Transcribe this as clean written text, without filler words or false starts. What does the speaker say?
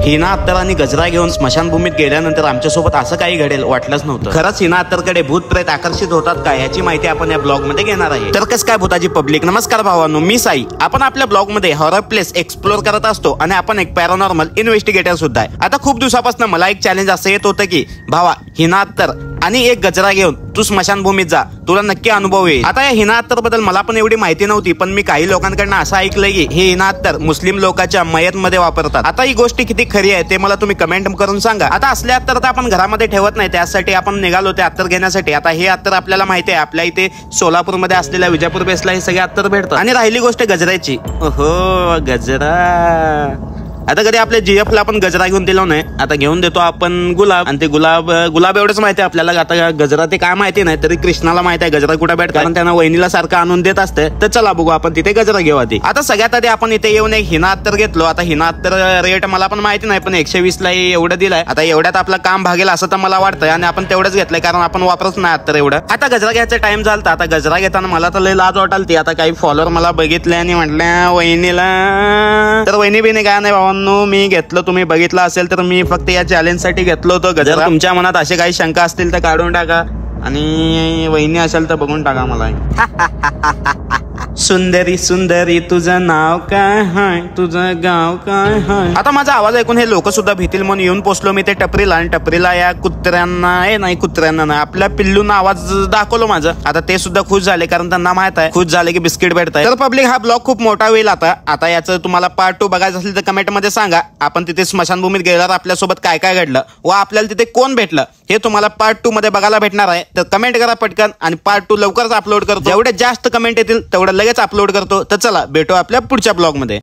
हिना अत्तर आणि गजरा घेऊन स्मशानभूमीत गेल्यानंतर आमच्यासोबत असं काही घडेल वाटलंच नव्हतं। खरंच हिना अत्तरकडे भूत प्रेत आकर्षित होतात का याची माहिती आपण या ब्लॉग मध्ये घेणार आहे। तर कसं काय भूताची पब्लिक, नमस्कार भावांनो, मी साई। आपण आपल्या ब्लॉग मध्ये हॉरर प्लेस एक्सप्लोर करत असतो आणि आपण एक पॅरानॉर्मल इन्व्हेस्टिगेटर सुद्धा आहे। आता खूप दिवसापासून मला एक चॅलेंज असं येत होतं की भावा, हिना अत्तर आणि एक गजरा घेऊन तू स्मशानभूमीत जा, तुला नक्की अनुभव येईल। आता या हिना अत्तर बद्दल मला पण एवढी माहिती नव्हती, पण मी काही लोकांकडनं असं ऐकलंय की हे हिना अत्तर मुस्लिम लोकांच्या मयत मध्ये वापरतात। आता ही गोष्ट किती खरी आहे ते मला तुम्ही कमेंट करून सांगा। आता असले अत्तर तर आपण घरामध्ये ठेवत नाही, त्यासाठी आपण निघालो ते अत्तर घेण्यासाठी। आता हे अत्तर आपल्याला माहिती आहे, आपल्या इथे सोलापूर मध्ये असलेल्या विजापूर बेसला हे सगळे अत्तर भेटतात। आणि राहिली गोष्ट गजऱ्याची, ओहो गजरा। आता कधी आपल्या GF ला आपण गजरा घेऊन दिलो नाही, आता घेऊन देतो आपण गुलाब। आणि ते गुलाब एवढंच माहिती आहे आपल्याला। आता गजरा ते काय माहिती नाही, तरी कृष्णाला माहिती आहे गजरा कुठे भेटतो, कारण त्यांना वहिनीला सारखं आणून देत असते। तर चला बघू आपण तिथे गजरा घेऊ आधी। आता सगळ्यात आधी आपण इथे येऊन एक हिना अत्तर घेतलो। आता हिना अत्तर रेट मला पण माहिती नाही, पण 120 ला एवढं दिलाय। आता एवढ्यात आपलं काम भागेल असं तर मला वाटतंय, आणि आपण तेवढंच घेतलंय कारण आपण वापरच नाही अत्तर एवढं। आता गजरा घ्यायचा टाइम झालता। आता गजरा घेताना मला तर लय लाज वाटालती। आता काही फॉलोअर मला बघितले आणि म्हटल्या वहिनीला, तर वहिनी बिनी काय नाही भावांनो, मी घेतलं, तुम्ही बघितलं असेल तर मी फक्त या चॅलेंज साठी घेतलं होतं गजरा। तुमच्या मनात असे काही शंका असतील तर काढून टाका, आणि वहिनी असेल तर बघून टाका मला। सुंदरी सुंदरी तुझं नाव काय हाय, तुझं गाव काय हाय। आता माझा आवाज ऐकून हे लोक सुद्धा भीतील म्हणून येऊन पोचलो मी ते टपरीला, आणि टपरीला या कुत्र्यांना नाही आपल्या पिल्लूंना आवाज दाखवलो माझं। आता ते सुद्धा खुश झाले, कारण त्यांना माहित आहे खुश झाले की बिस्किट भेटताय। तर पब्लिक हा ब्लॉग खूप मोठा होईल आता याचं तुम्हाला पार्ट 2 बघायचं असेल तर कमेंट मध्ये सांगा। आपण तिथे स्मशानभूमीत गेल्यावर आपल्यासोबत काय काय घडलं व आपल्याला तिथे कोण भेटलं हे तुम्हाला पार्ट 2 मध्ये बघायला भेटणार आहे। तर कमेंट करा पटकन, आणि पार्ट 2 लवकरच अपलोड करतो। जेवढे जास्त कमेंट येतील तेवढं लगेच अपलोड करतो। तर चला भेटू आपल्या पुढच्या ब्लॉग मध्ये।